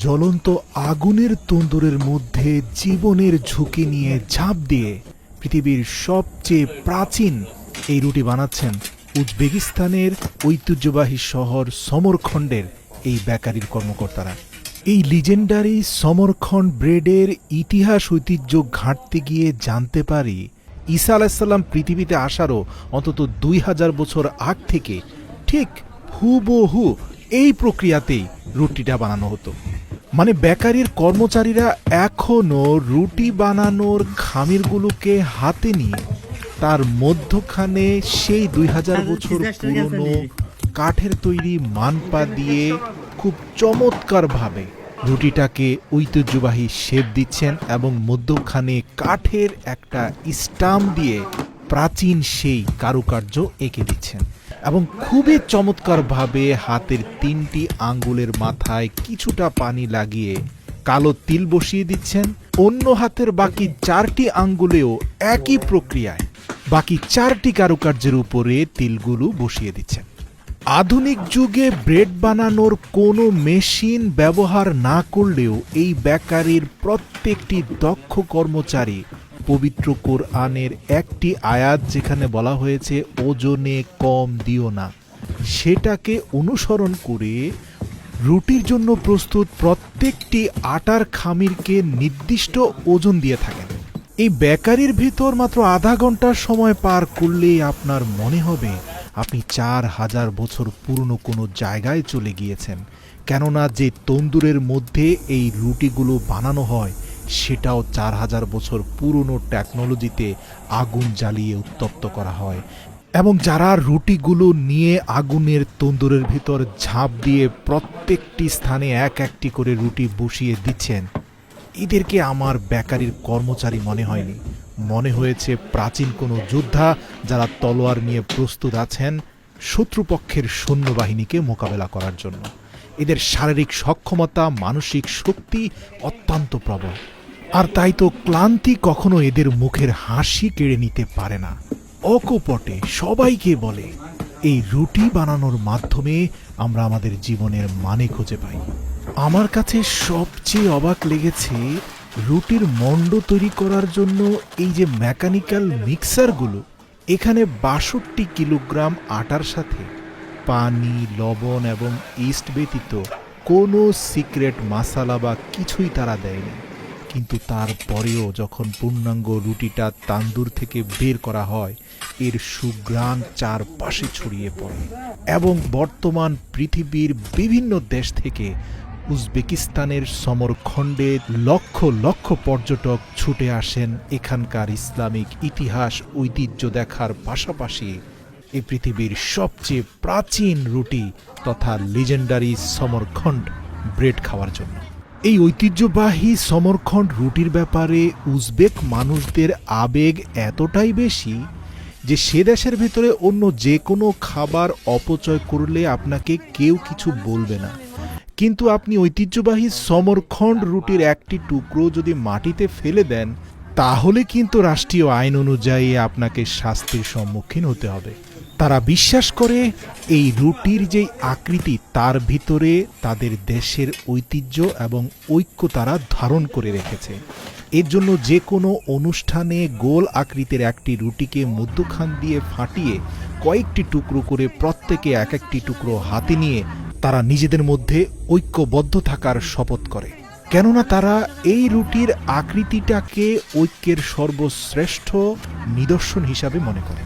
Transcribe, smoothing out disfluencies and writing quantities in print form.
জ্বলন্ত আগুনের তন্দুরের মধ্যে জীবনের ঝুঁকি নিয়ে ঝাঁপ দিয়ে পৃথিবীর সবচেয়ে প্রাচীন এই রুটি বানাচ্ছেন উজবেকিস্তানের ঐতিহ্যবাহী শহর সমরখণ্ডের এই বেকারির কর্মকর্তারা। এই লিজেন্ডারি সমরখণ্ড ব্রেডের ইতিহাস ঐতিহ্য ঘাঁটতে গিয়ে জানতে পারি ঈসা আলাইসাল্লাম পৃথিবীতে আসারও অন্তত 2000 বছর আগ থেকে ঠিক হুবহু এই প্রক্রিয়াতেই রুটিটা বানানো হতো। মানে বেকারির কর্মচারীরা এখনও রুটি বানানোর খামিরগুলোকে হাতে নিয়ে তার মধ্যখানে সেই 2000 বছর পুরনো কাঠের তৈরি মানপা দিয়ে খুব চমৎকারভাবে রুটিটাকে ঐতিহ্যবাহী শেপ দিচ্ছেন এবং মধ্যখানে কাঠের একটা স্টাম্প দিয়ে প্রাচীন সেই কারুকার্য এঁকে দিচ্ছেন এবং খুবই চমৎকারভাবে হাতের 3টি আঙ্গুলের মাথায় কিছুটা পানি লাগিয়ে কালো তিল বসিয়ে দিচ্ছেন। অন্য হাতের বাকি 4টি আঙ্গুলেও একই প্রক্রিয়ায় বাকি 4টি কারুকার্যের উপরে তিলগুলো বসিয়ে দিচ্ছেন। আধুনিক যুগে ব্রেড বানানোর কোনো মেশিন ব্যবহার না করলেও এই বেকারির প্রত্যেকটি দক্ষ কর্মচারী পবিত্র কোরআনের একটি আয়াত যেখানে বলা হয়েছে ওজনে কম দিও না, সেটাকে অনুসরণ করে রুটির জন্য প্রস্তুত প্রত্যেকটি আটার খামিরকে নির্দিষ্ট ওজন দিয়ে থাকেন। এই বেকারির ভিতর মাত্র আধা ঘন্টার সময় পার করলেই আপনার মনে হবে আপনি 4000 বছর পুরনো কোনো জায়গায় চলে গিয়েছেন, কেননা যে তন্দুরের মধ্যে এই রুটিগুলো বানানো হয় সেটাও 4000 বছর পুরনো টেকনোলজিতে আগুন জ্বালিয়ে উত্তপ্ত করা হয়। এবং যারা রুটিগুলো নিয়ে আগুনের তন্দুরের ভিতর ঝাঁপ দিয়ে প্রত্যেকটি স্থানে এক একটি করে রুটি বসিয়ে দিচ্ছেন, এদেরকে আমার বেকারির কর্মচারী মনে হয়নি, মনে হয়েছে প্রাচীন কোনো যোদ্ধা যারা তলোয়ার নিয়ে প্রস্তুত আছেন শত্রুপক্ষের সৈন্যবাহিনীকে মোকাবেলা করার জন্য। এদের শারীরিক সক্ষমতা, মানসিক শক্তি অত্যন্ত প্রবল, আর তাই তো ক্লান্তি কখনো এদের মুখের হাসি কেড়ে নিতে পারে না। অকপটে সবাইকে বলে এই রুটি বানানোর মাধ্যমে আমরা আমাদের জীবনের মানে খুঁজে পাই। আমার কাছে সবচেয়ে অবাক লেগেছে রুটির মণ্ড তৈরি করার জন্য এই যে মেকানিক্যাল মিক্সারগুলো, এখানে 62 কিলোগ্রাম আটার সাথে পানি, লবণ এবং ইস্ট ব্যতীত কোনো সিক্রেট মশলা বা কিছুই তারা দেয়নি। কিন্তু তারপরেও যখন পূর্ণাঙ্গ রুটিটা তান্দুর থেকে বের করা হয়, এর সুঘ্রাণ চারপাশে ছড়িয়ে পড়ে এবং বর্তমান পৃথিবীর বিভিন্ন দেশ থেকে উজবেকিস্তানের সমরখণ্ডে লক্ষ লক্ষ পর্যটক ছুটে আসেন এখানকার ইসলামিক ইতিহাস ঐতিহ্য দেখার পাশাপাশি এই পৃথিবীর সবচেয়ে প্রাচীন রুটি তথা লিজেন্ডারি সমরখণ্ড ব্রেড খাওয়ার জন্য। এই ঐতিহ্যবাহী সমরখণ্ড রুটির ব্যাপারে উজবেক মানুষদের আবেগ এতটাই বেশি যে সে দেশের ভিতরে অন্য যে কোনো খাবার অপচয় করলে আপনাকে কেউ কিছু বলবে না, কিন্তু আপনি ঐতিহ্যবাহী সমরখণ্ড রুটির একটি টুকরো যদি মাটিতে ফেলে দেন তাহলে কিন্তু রাষ্ট্রীয় আইন অনুযায়ী আপনাকে শাস্তির সম্মুখীন হতে হবে। তারা বিশ্বাস করে এই রুটির যে আকৃতি তার ভিতরে তাদের দেশের ঐতিহ্য এবং ঐক্য তারা ধারণ করে রেখেছে। এর জন্য যে কোনো অনুষ্ঠানে গোল আকৃতির একটি রুটিকে মধ্যখান দিয়ে ফাটিয়ে কয়েকটি টুকরো করে প্রত্যেকে এক একটি টুকরো হাতে নিয়ে তারা নিজেদের মধ্যে ঐক্যবদ্ধ থাকার শপথ করে, কেননা তারা এই রুটির আকৃতিটাকে ঐক্যের সর্বশ্রেষ্ঠ নিদর্শন হিসাবে মনে করে।